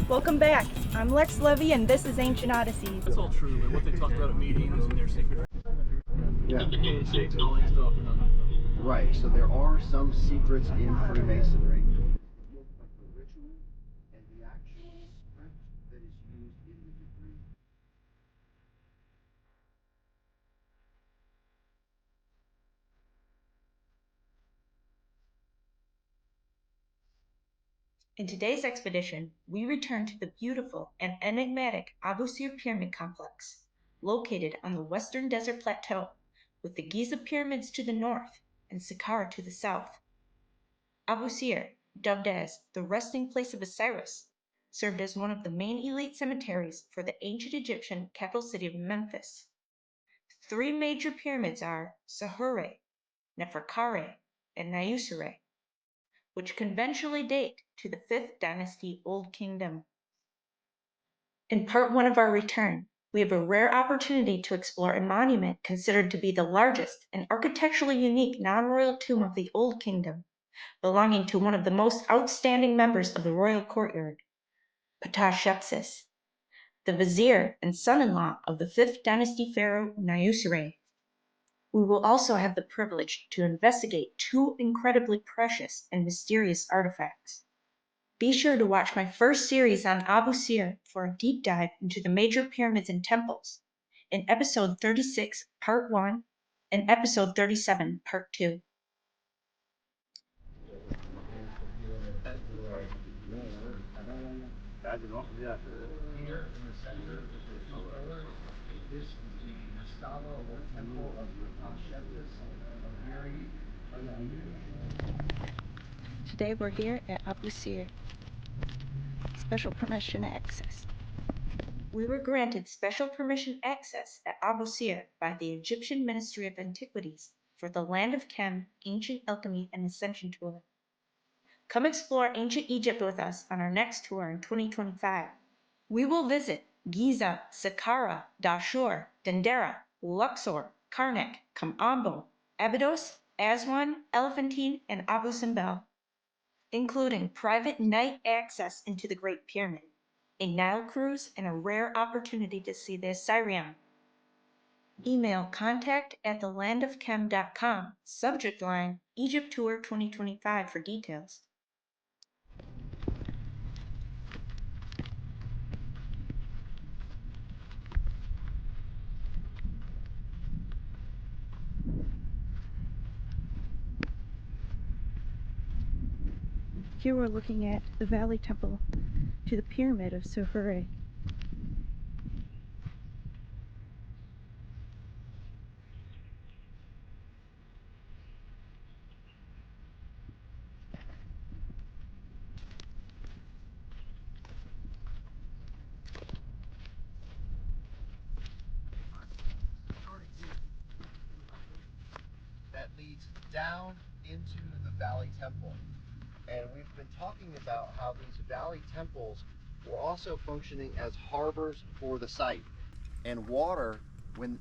Welcome back. I'm Lex Levy, and this is Ancient Odysseys. That's all true, but what they talk about at meetings and their secret. Yeah. Stuff. Right, so there are some secrets in Freemasonry. The ritual and the actual script that is used in the degree. In today's expedition, we return to the beautiful and enigmatic Abusir Pyramid Complex, located on the western desert plateau, with the Giza Pyramids to the north and Saqqara to the south. Abusir, dubbed as the resting place of Osiris, served as one of the main elite cemeteries for the ancient Egyptian capital city of Memphis. Three major pyramids are Sahure, Neferkare, and Niuserra, which conventionally date to the 5th Dynasty Old Kingdom. In part 1 of our return, we have a rare opportunity to explore a monument considered to be the largest and architecturally unique non-royal tomb of the Old Kingdom, belonging to one of the most outstanding members of the Royal Courtyard, Ptahshepses, the vizier and son-in-law of the 5th Dynasty Pharaoh Niuserra. We will also have the privilege to investigate two incredibly precious and mysterious artifacts. Be sure to watch my first series on Abusir for a deep dive into the major pyramids and temples in episode 36, part 1, and episode 37, part 2. Here in the center of the pillar, this is the Mastaba or Temple of Ptahshepses, a very unusual. Today we're here at Abusir. Special permission access. We were granted special permission access at Abusir by the Egyptian Ministry of Antiquities for the Land of Chem Ancient Alchemy and Ascension Tour. Come explore ancient Egypt with us on our next tour in 2025. We will visit Giza, Saqqara, Dashur, Dendera, Luxor, Karnak, Kamambo, Abydos, Aswan, Elephantine, and Abu Simbel, including private night access into the Great Pyramid, a Nile cruise, and a rare opportunity to see the Assyrian. Email contact@thelandofchem.com, subject line Egypt Tour 2025 for details. Here we're looking at the Valley Temple to the Pyramid of Sahure. That leads down into the Valley Temple. And we've been talking about how these Valley Temples were also functioning as harbors for the site. And water,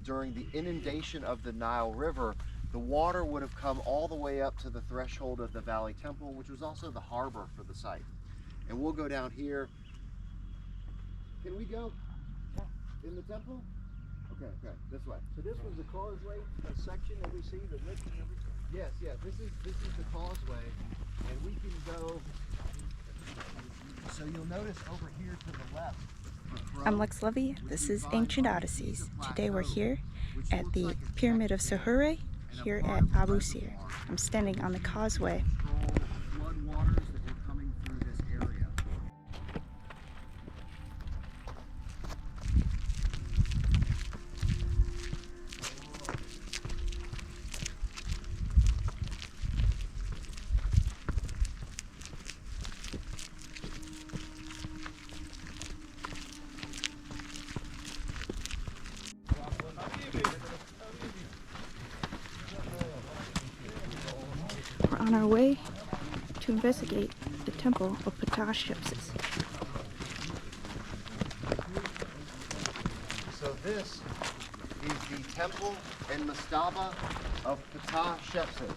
during the inundation of the Nile River, the water would have come all the way up to the threshold of the Valley Temple, which was also the harbor for the site. And we'll go down here. Can we go in the temple? Okay, this way. So this was the causeway section that we see, the width and everything? Yes, this is the causeway, and we can go. So you'll notice over here to the left. I'm Lex Levy. This is Ancient Odysseys. Today we're here at the Pyramid of Sahure here at Abusir. I'm standing on the causeway. Flood waters that were coming through this area. We're on our way to investigate the Temple of Ptahshepses. So this is the Temple and Mastaba of Ptahshepses.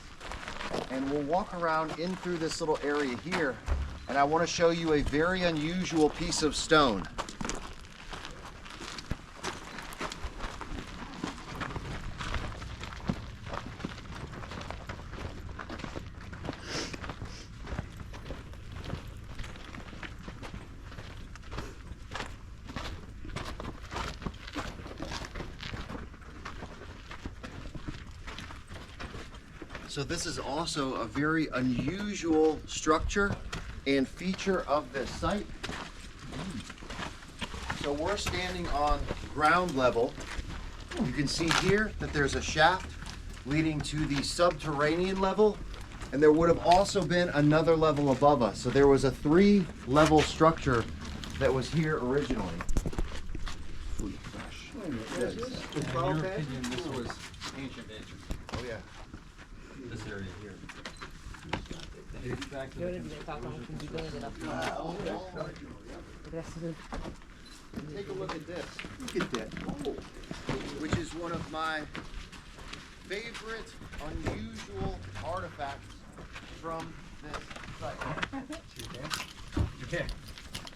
And we'll walk around in through this little area here and I want to show you a very unusual piece of stone. So this is also a very unusual structure and feature of this site. So we're standing on ground level. You can see here that there's a shaft leading to the subterranean level, and there would have also been another level above us. So there was a 3-level structure that was here originally. In your opinion, this was ancient. Oh yeah. This area here. Dates back to the Take a look at this. Look at that. Oh. Which is one of my favorite unusual artifacts from this site. Okay.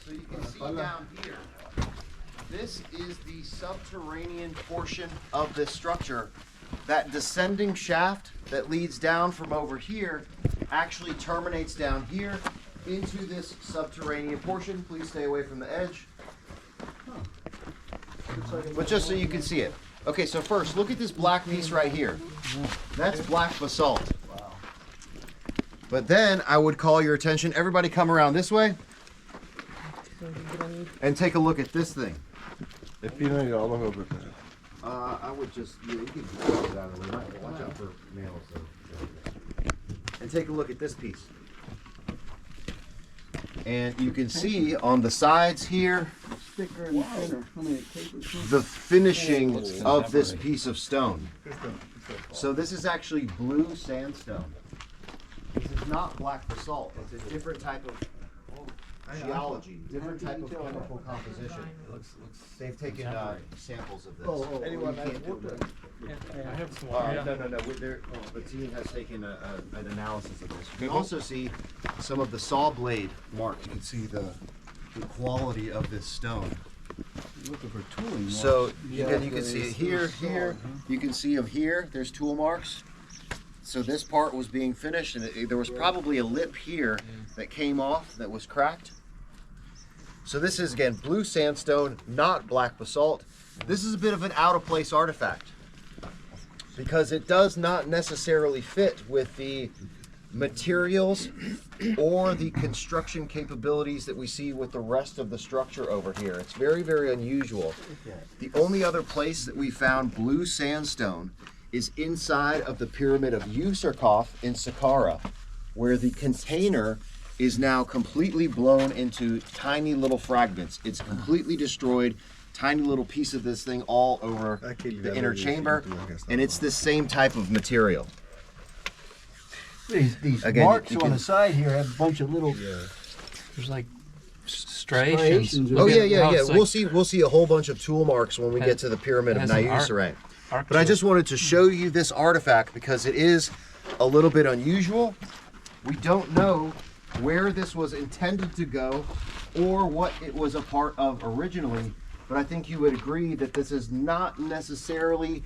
So you can see down here, this is the subterranean portion of this structure. That descending shaft that leads down from over here actually terminates down here into this subterranean portion. Please stay away from the edge. But just so you can see it. Okay, so first, look at this black piece right here. That's black basalt. But then I would call your attention, everybody come around this way and take a look at this thing. I would just, yeah, you can get it out of the way. Watch out for nails. And take a look at this piece. And you can see on the sides here the finishing of this piece of stone. So this is actually blue sandstone. This is not black basalt. It's a different type of geology, different type of chemical composition. They've taken samples of this. Anyone You can't do it. I have some No. The team has taken an analysis of this. You can also see some of the saw blade marks. You can see the quality of this stone. Looking for tooling. So again, you can see it here. You can see here. There's tool marks. So this part was being finished, and there was probably a lip here that came off that was cracked. So this is, again, blue sandstone, not black basalt. This is a bit of an out-of-place artifact because it does not necessarily fit with the materials or the construction capabilities that we see with the rest of the structure over here. It's very, very unusual. The only other place that we found blue sandstone is inside of the pyramid of Niuserra in Saqqara, where the container is now completely blown into tiny little fragments. It's completely destroyed, tiny little piece of this thing all over the inner chamber, and it's this same type of material. These Again, marks you on can- the side here have a bunch of little. There's like striations. Oh yeah. It's like- We'll see a whole bunch of tool marks when we get to the pyramid of has an Niuserra. But I just wanted to show you this artifact because it is a little bit unusual. We don't know where this was intended to go or what it was a part of originally, but I think you would agree that this is not necessarily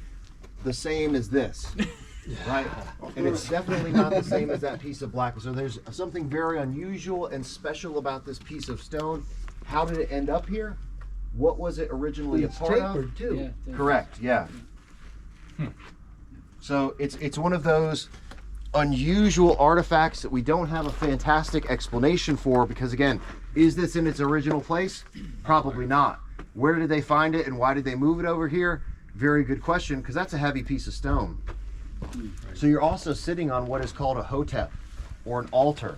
the same as this, right? And it's definitely not the same as that piece of black. So there's something very unusual and special about this piece of stone. How did it end up here? What was it originally a It's part of? tapered too. Correct, yeah. So it's one of those unusual artifacts that we don't have a fantastic explanation for because, again, is this in its original place? Probably not. Where did they find it and why did they move it over here? Very good question, because that's a heavy piece of stone. So you're also sitting on what is called a hotep or an altar.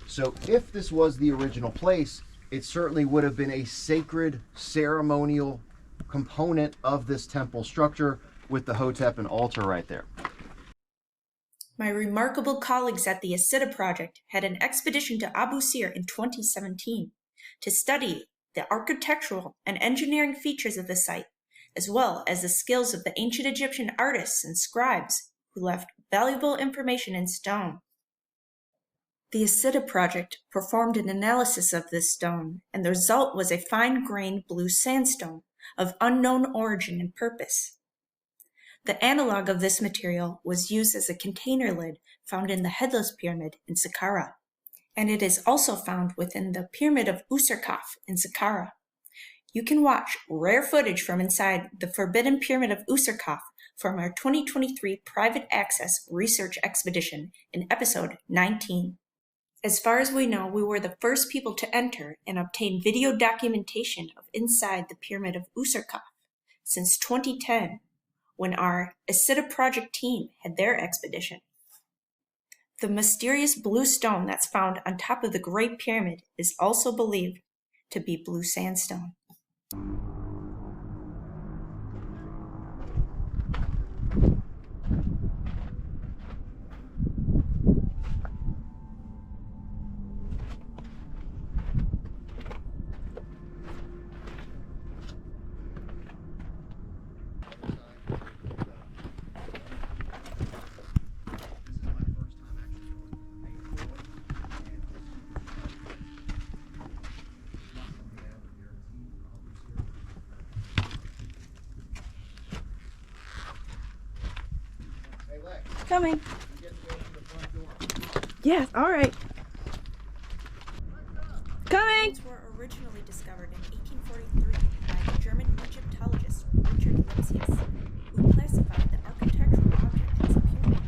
So if this was the original place, it certainly would have been a sacred ceremonial component of this temple structure with the hotep and altar right there. My remarkable colleagues at the Asida Project had an expedition to Abusir in 2017 to study the architectural and engineering features of the site, as well as the skills of the ancient Egyptian artists and scribes who left valuable information in stone. The Abusir project performed an analysis of this stone, and the result was a fine-grained blue sandstone of unknown origin and purpose. The analog of this material was used as a container lid found in the Headless Pyramid in Saqqara, and it is also found within the Pyramid of Osiris in Saqqara. You can watch rare footage from inside the Forbidden Pyramid of Osiris from our 2023 private access research expedition in episode 19. As far as we know, we were the first people to enter and obtain video documentation of inside the Pyramid of Osiris since 2010, when our Abusir project team had their expedition. The mysterious blue stone that's found on top of the Great Pyramid is also believed to be blue sandstone. Coming. Yes, all right. Coming. These were originally discovered in 1843 by the German Egyptologist Richard Lepsius, who classified the architectural object as a pyramid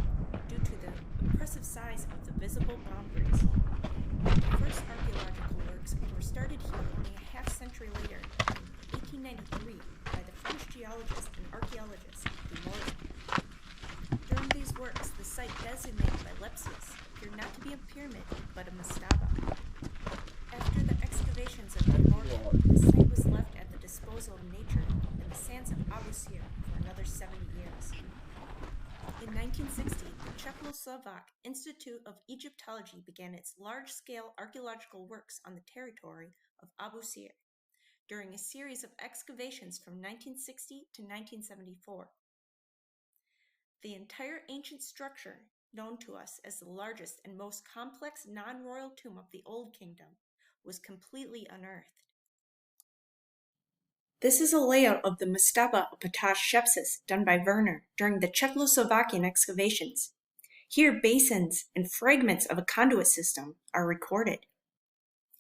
due to the impressive size of the visible boundaries. The first archaeological works were started here only a half-century later, in 1893, by the French geologist and archaeologist Abusir. During these works, the site designated by Lepsius appeared not to be a pyramid, but a mastaba. After the excavations of Memphis, the site was left at the disposal of nature in the sands of Abusir for another 70 years. In 1960, the Czechoslovak Institute of Egyptology began its large-scale archaeological works on the territory of Abusir during a series of excavations from 1960 to 1974. The entire ancient structure, known to us as the largest and most complex non-royal tomb of the Old Kingdom, was completely unearthed. This is a layout of the Mastaba of Ptahshepses done by Werner during the Czechoslovakian excavations. Here, basins and fragments of a conduit system are recorded.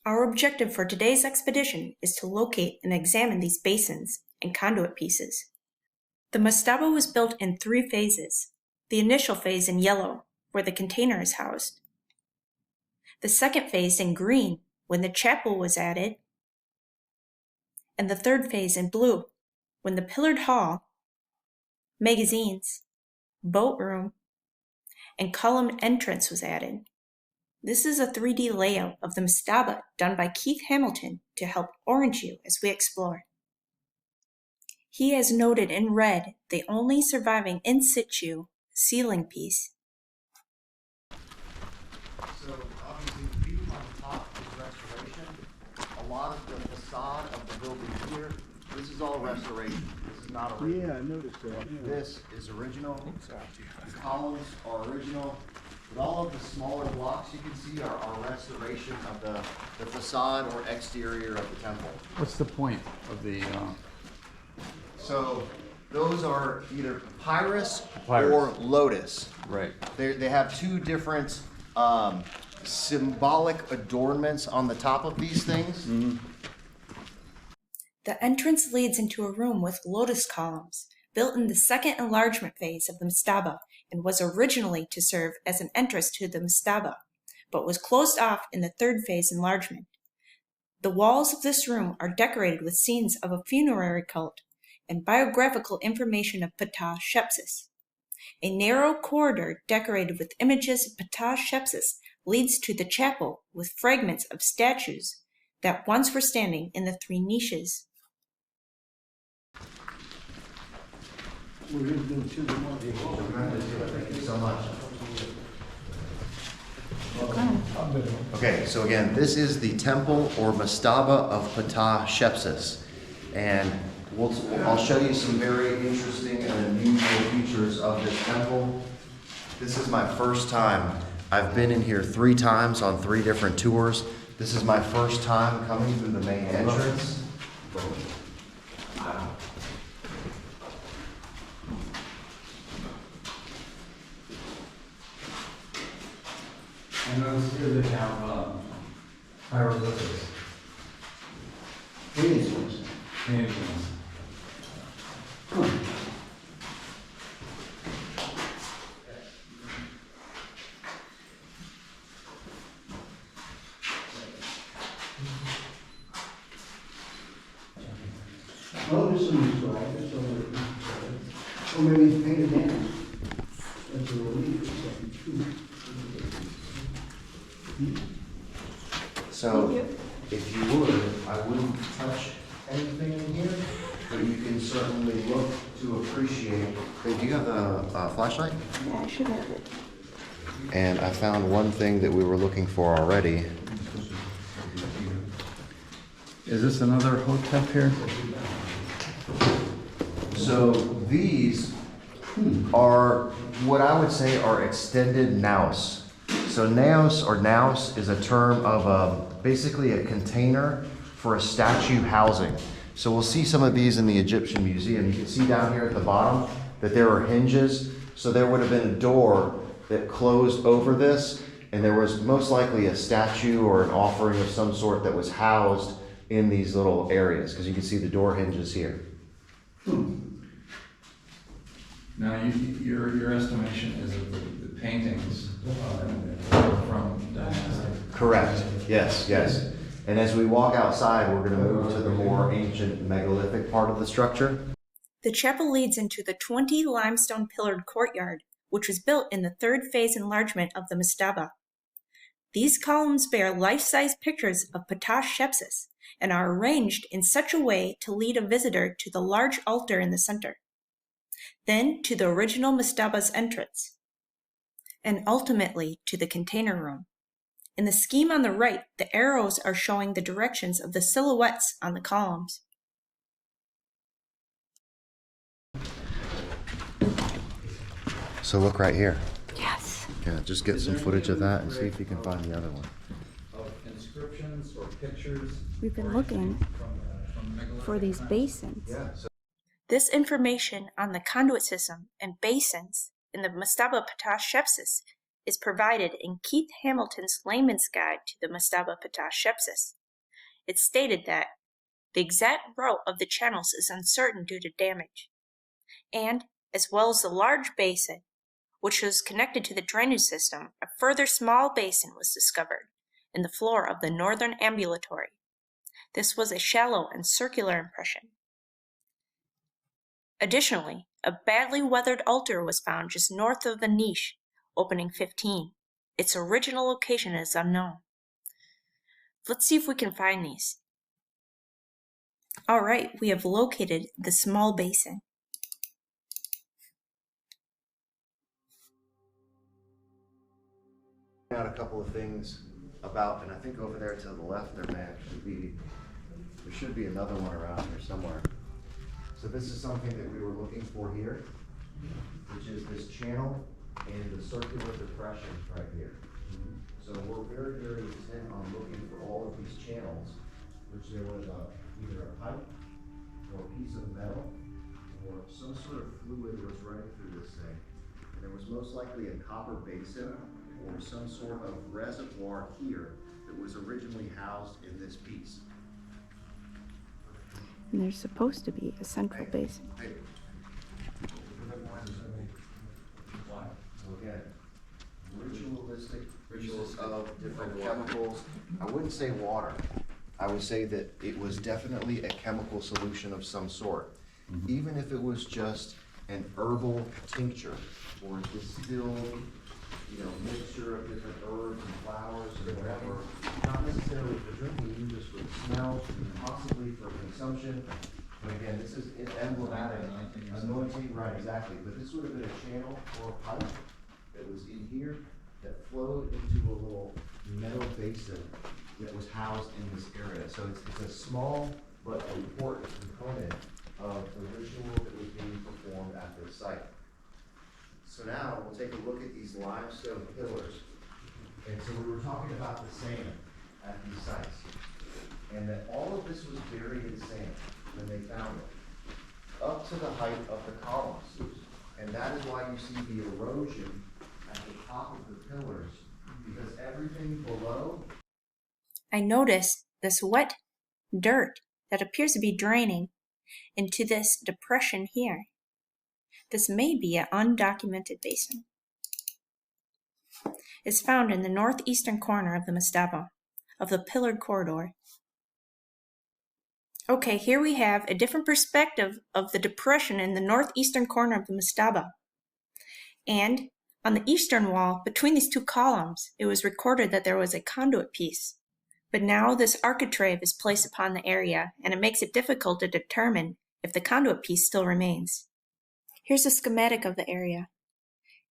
Our objective for today's expedition is to locate and examine these basins and conduit pieces. The mastaba was built in 3 phases. The initial phase in yellow, where the container is housed. The second phase in green, when the chapel was added. And the third phase in blue, when the pillared hall, magazines, boat room, and columned entrance was added. This is a 3D layout of the mastaba done by Keith Hamilton to help orient you as we explore. He has noted in red the only surviving in situ ceiling piece. So obviously the view on top is restoration. A lot of the facade of the building here, this is all restoration. This is not original. Yeah, I noticed that. Yeah. This is original. The columns are original. But all of the smaller blocks you can see are restoration of the facade or exterior of the temple. What's the point of the? So those are either papyrus, Papyrus. or lotus. Right. They have 2 different symbolic adornments on the top of these things. Mm-hmm. The entrance leads into a room with lotus columns, built in the second enlargement phase of the mastaba, and was originally to serve as an entrance to the mastaba, but was closed off in the third phase enlargement. The walls of this room are decorated with scenes of a funerary cult and biographical information of Ptahshepses. A narrow corridor decorated with images of Ptahshepses leads to the chapel with fragments of statues that once were standing in the 3 niches. We're going to do 2 more. Thank you so much. Okay, so again, this is the temple or mastaba of Ptahshepses, and I'll show you some very interesting and unusual features of this temple. This is my first time I've been in here 3 times on 3 different tours. This is my first time coming through the main entrance. I noticed here they have hieroglyphics. Paintings. Paintings. Oh, there's some inscribed, there's some, or maybe it's painted down. That's a relief or something. So, if you would, I wouldn't touch anything in here, but you can certainly look to appreciate. Hey, do you have the flashlight? Yeah, I should have it. And I found one thing that we were looking for already. Is this another hotep here? So these are what I would say are extended naus. So naus is a term of basically a container for a statue housing. So we'll see some of these in the Egyptian Museum. You can see down here at the bottom that there are hinges. So there would have been a door that closed over this, and there was most likely a statue or an offering of some sort that was housed in these little areas, because you can see the door hinges here. Now, your estimation is that the paintings are from Dynasty. Correct. Yes, yes. And as we walk outside, we're going to move to the more ancient megalithic part of the structure. The chapel leads into the 20 limestone pillared courtyard, which was built in the 3rd phase enlargement of the Mastaba. These columns bear life-size pictures of Ptahshepses and are arranged in such a way to lead a visitor to the large altar in the center, then to the original Mastaba's entrance, and ultimately to the container room. In the scheme on the right, the arrows are showing the directions of the silhouettes on the columns. So look right here. Yes. Yeah, just get some footage of that and see if you can find the other one. Of inscriptions or pictures We've been looking from megalithic for these times? basins. Yeah. This information on the conduit system and basins in the Mastaba of Ptahshepses is provided in Keith Hamilton's Layman's Guide to the Mastaba of Ptahshepses. It's stated that the exact route of the channels is uncertain due to damage, and, as well as the large basin, which was connected to the drainage system, a further small basin was discovered in the floor of the northern ambulatory. This was a shallow and circular impression. Additionally, a badly weathered altar was found just north of the niche, opening 15. Its original location is unknown. Let's see if we can find these. Alright, we have located the small basin. Out a couple of things about, and I think over there to the left there should be another one around here somewhere. So this is something that we were looking for here, which is this channel and the circular depression right here. So we're very, very intent on looking for all of these channels, which there was either a pipe or a piece of metal or some sort of fluid was running through this thing. And there was most likely a copper basin or some sort of reservoir here that was originally housed in this piece. And there's supposed to be a central basin. Hey. So again, ritualistic uses of different chemicals. I wouldn't say water. I would say that it was definitely a chemical solution of some sort. Even if it was just an herbal tincture or a distilled, mixture of different herbs and flowers or whatever, not necessarily for drinking, you just would smell, possibly for consumption. But again, this is emblematic. Anointing, right, exactly. But this would have been a channel or a pipe that was in here that flowed into a little metal basin that was housed in this area. So it's a small but important component of the ritual that was being performed at this site. So now we'll take a look at these limestone pillars. And so we were talking about the sand at these sites. And that all of this was buried in sand when they found it, up to the height of the columns. And that is why you see the erosion at the top of the pillars, because everything below. I noticed this wet dirt that appears to be draining into this depression here. This may be an undocumented basin. It's found in the northeastern corner of the Mastaba of the pillared corridor. Okay, here we have a different perspective of the depression in the northeastern corner of the Mastaba. And on the eastern wall, between these two columns, it was recorded that there was a conduit piece. But now this architrave is placed upon the area, and it makes it difficult to determine if the conduit piece still remains. Here's a schematic of the area.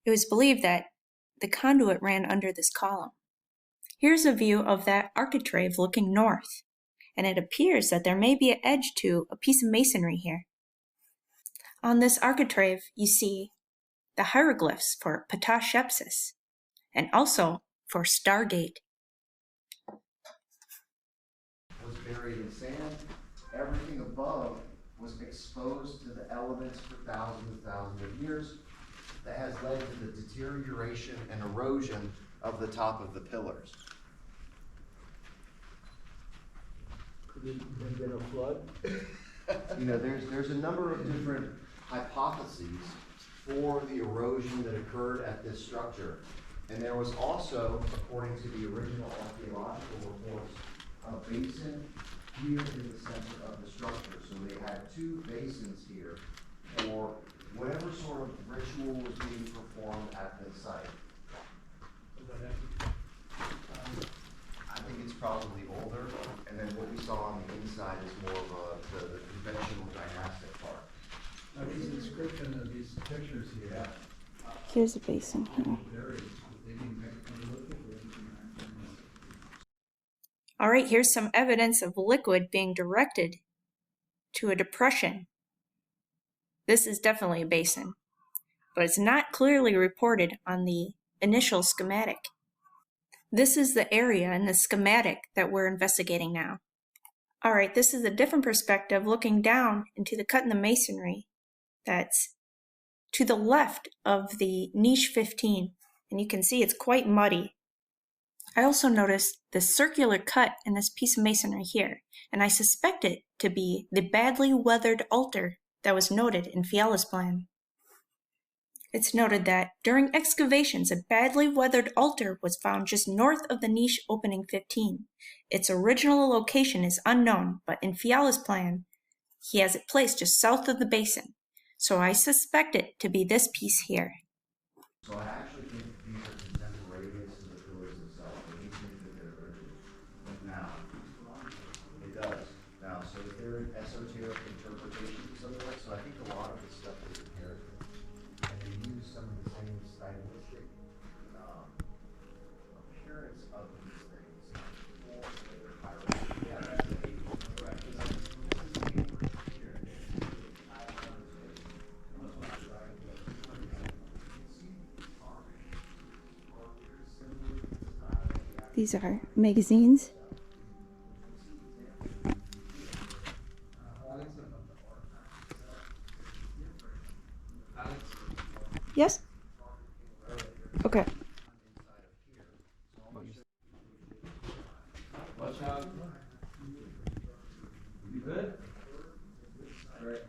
It was believed that the conduit ran under this column. Here's a view of that architrave looking north, and it appears that there may be an edge to a piece of masonry here. On this architrave, you see the hieroglyphs for Ptahshepses, and also for Stargate. Was buried in sand. Everything above was exposed to the elements for thousands and thousands of years. That has led to the deterioration and erosion of the top of the pillars. Could it have been a flood? You know, there's a number of different hypotheses for the erosion that occurred at this structure. And there was also, according to the original archaeological reports, a basin here in the center of the structure. So they had two basins here for whatever sort of ritual was being performed at this site. I think it's probably older, and then what we saw on the inside is more of the conventional dynastic part. Now, these inscription of these pictures here. Here's a basin here. All right, here's some evidence of liquid being directed to a depression. This is definitely a basin, but it's not clearly reported on the initial schematic. This is the area in the schematic that we're investigating now. All right, this is a different perspective looking down into the cut in the masonry that's to the left of the niche 15, and you can see it's quite muddy. I also noticed the circular cut in this piece of masonry here, and I suspect it to be the badly weathered altar that was noted in Fiala's plan. It's noted that during excavations, a badly weathered altar was found just north of the niche opening 15. Its original location is unknown, but in Fiala's plan, he has it placed just south of the basin. So I suspect it to be this piece here. So I actually think these are contemporaneous to the pillars themselves. They think that they're original. Now, it does. Now, so if they're an esoteric interpretation of something like, so I think a lot of this stuff is inherited. And they use some of the same stylistic appearance of these things for later hierarchy. Yeah, that's the correct. These are magazines. Yes? Okay. Watch out. You good? Great.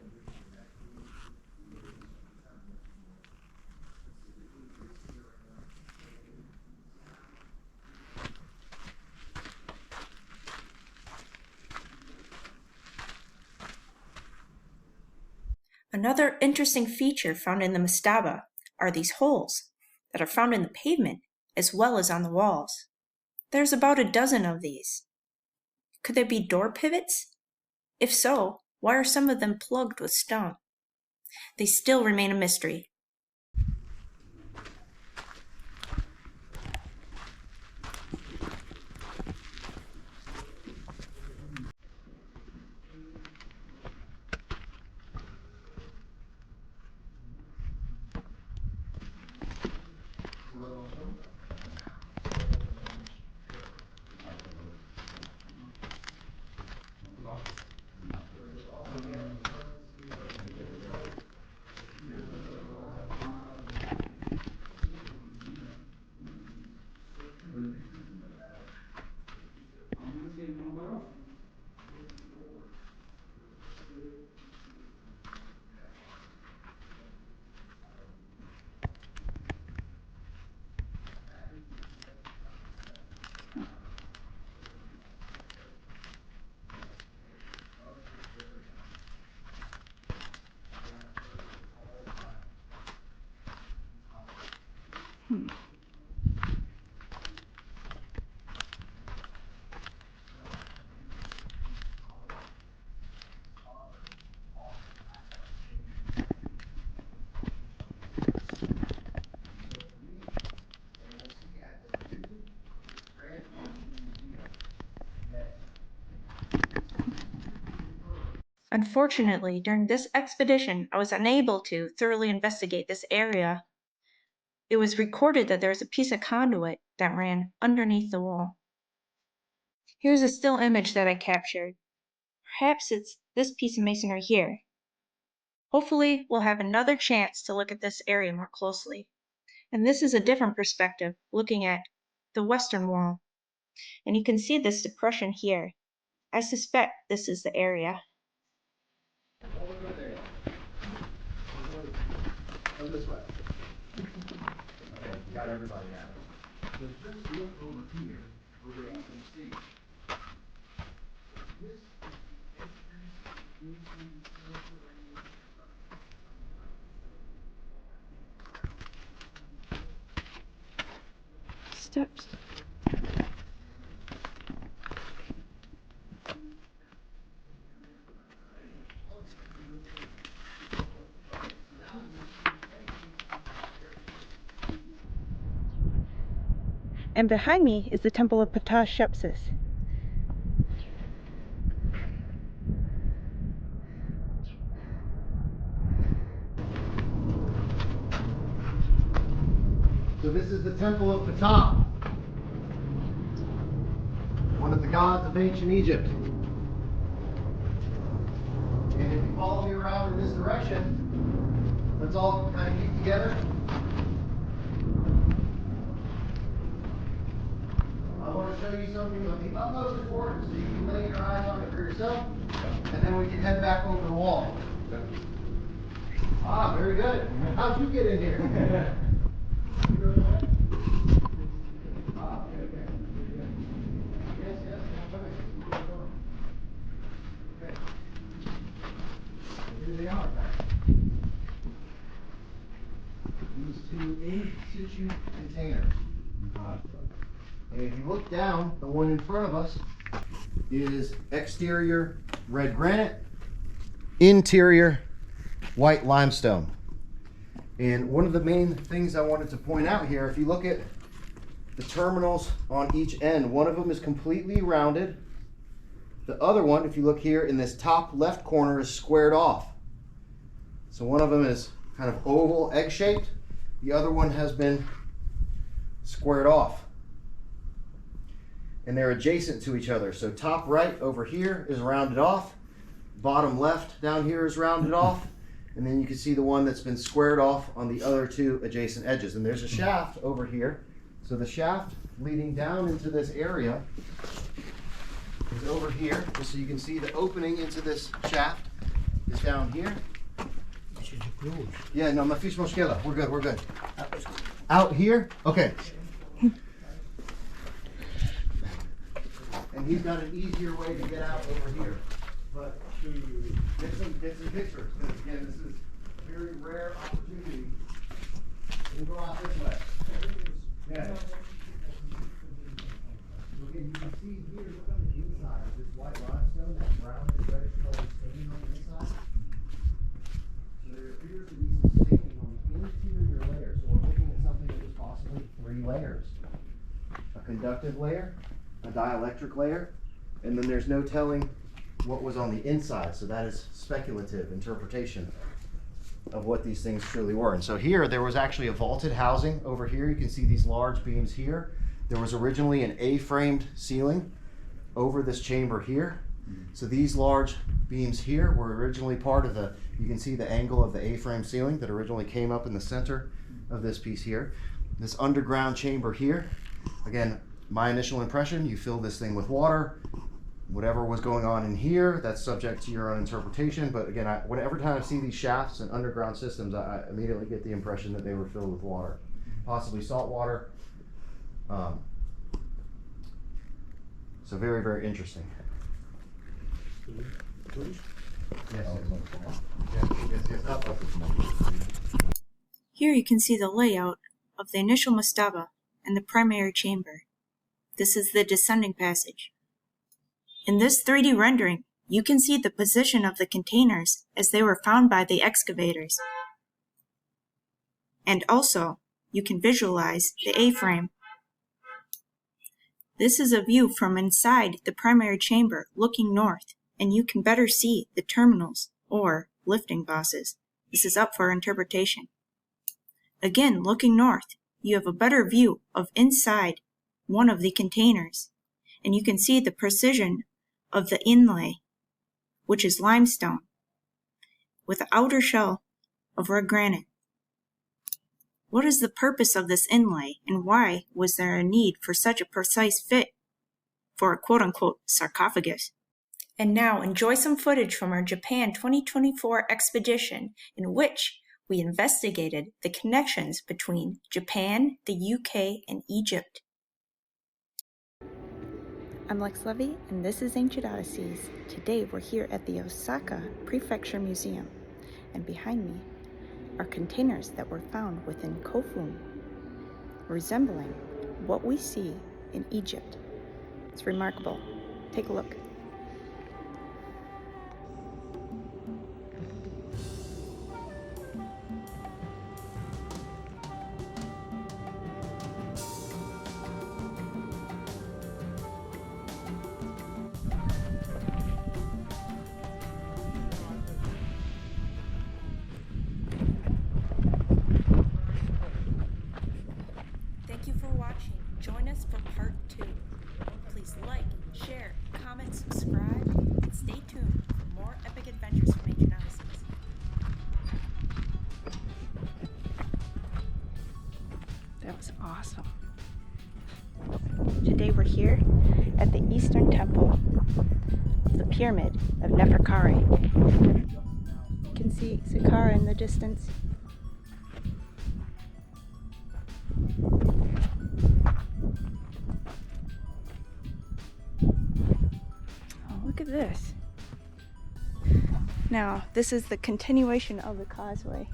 Another interesting feature found in the Mastaba are these holes that are found in the pavement as well as on the walls. There's about a dozen of these. Could they be door pivots? If so, why are some of them plugged with stone? They still remain a mystery. Unfortunately, during this expedition, I was unable to thoroughly investigate this area. It was recorded that there was a piece of conduit that ran underneath the wall. Here's a still image that I captured. Perhaps it's this piece of masonry here. Hopefully, we'll have another chance to look at this area more closely. And this is a different perspective, looking at the western wall. And you can see this depression here. I suspect this is the area. Go this way. Okay, got everybody out. So just look over here, where you can see. This is the entrance into the Steps. And behind me is the Temple of Ptahshepses. So this is the Temple of Ptah, one of the gods of ancient Egypt. And if you follow me around in this direction, let's all kind of keep together. I want to show you something of the utmost importance so you can lay your eyes on it for yourself, and then we can head back over the wall. Ah, very good. How'd you get in here? Ah, okay. Yes, I'm coming. Okay. So here they are. These two in situ containers. And if you look down, the one in front of us is exterior red granite, interior white limestone. And one of the main things I wanted to point out here, if you look at the terminals on each end, one of them is completely rounded. The other one, if you look here in this top left corner, is squared off. So one of them is kind of oval, egg-shaped. The other one has been squared off. And they're adjacent to each other. So top right over here is rounded off. Bottom left down here is rounded off. And then you can see the one that's been squared off on the other two adjacent edges. And there's a shaft over here. So the shaft leading down into this area is over here. Just so you can see the opening into this shaft is down here. Yeah, no, my fish moshkela. We're good, we're good. Out here? Okay. And he's got an easier way to get out over here. But to get some pictures, because again, this is a very rare opportunity. We'll go out this way. Yeah. Okay, you can see here, look on the inside of this white limestone, that brown and reddish colored staining on the inside. So there appears to be some staining on the interior layer. So we're looking at something that is possibly 3 layers. A conductive layer, a dielectric layer, and then there's no telling what was on the inside. So that is speculative interpretation of what these things truly were. And so here, there was actually a vaulted housing over here. You can see these large beams here. There was originally an A-framed ceiling over this chamber here. So these large beams here were originally part of the, you can see the angle of the A-frame ceiling that originally came up in the center of this piece here. This underground chamber here, again, my initial impression, you fill this thing with water. Whatever was going on in here, that's subject to your own interpretation. But again, whenever time I see these shafts and underground systems, I immediately get the impression that they were filled with water, possibly salt water. So very, very interesting. Yes. Here you can see the layout of the initial mastaba and the primary chamber. This is the descending passage. In this 3D rendering, you can see the position of the containers as they were found by the excavators. And also, you can visualize the A-frame. This is a view from inside the primary chamber looking north, and you can better see the terminals, or lifting bosses. This is up for interpretation. Again, looking north, you have a better view of inside one of the containers, and you can see the precision of the inlay, which is limestone, with an outer shell of red granite. What is the purpose of this inlay, and why was there a need for such a precise fit for a quote-unquote sarcophagus? And now enjoy some footage from our Japan 2024 expedition, in which we investigated the connections between Japan, the UK, and Egypt. I'm Lex Levy, and this is Ancient Odysseys. Today we're here at the Osaka Prefecture Museum, and behind me are containers that were found within Kofun, resembling what we see in Egypt. It's remarkable. Take a look. Thank you for watching. Join us for part 2. Please like, share, comment, subscribe, and stay tuned for more epic adventures from Ancient Odysseys. That was awesome. Today we're here at the Eastern Temple of the Pyramid of Neferkari. You can see Saqqara in the distance. Oh, look at this. Now, this is the continuation of the causeway.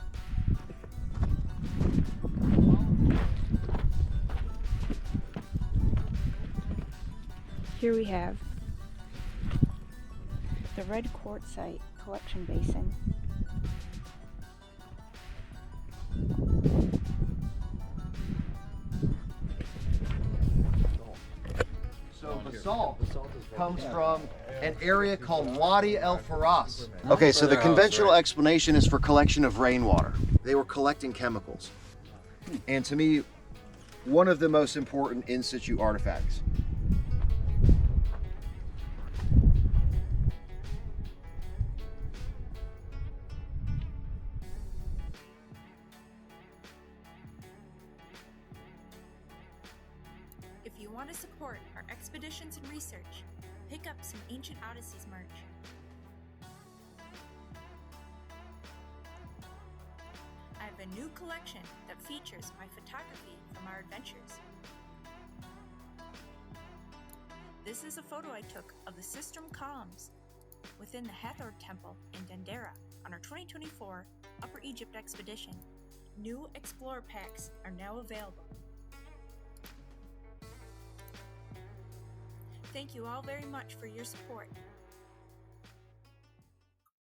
Here we have the red quartzite collection basin. So basalt comes from an area called Wadi El Faras. Okay, so the conventional explanation is for collection of rainwater. They were collecting chemicals. And to me, one of the most important in situ artifacts. If you want to support our expeditions and research, pick up some Ancient Odysseys merch. I have a new collection that features my photography from our adventures. This is a photo I took of the sistrum columns within the Hathor Temple in Dendera on our 2024 Upper Egypt expedition. New Explorer packs are now available. Thank you all very much for your support.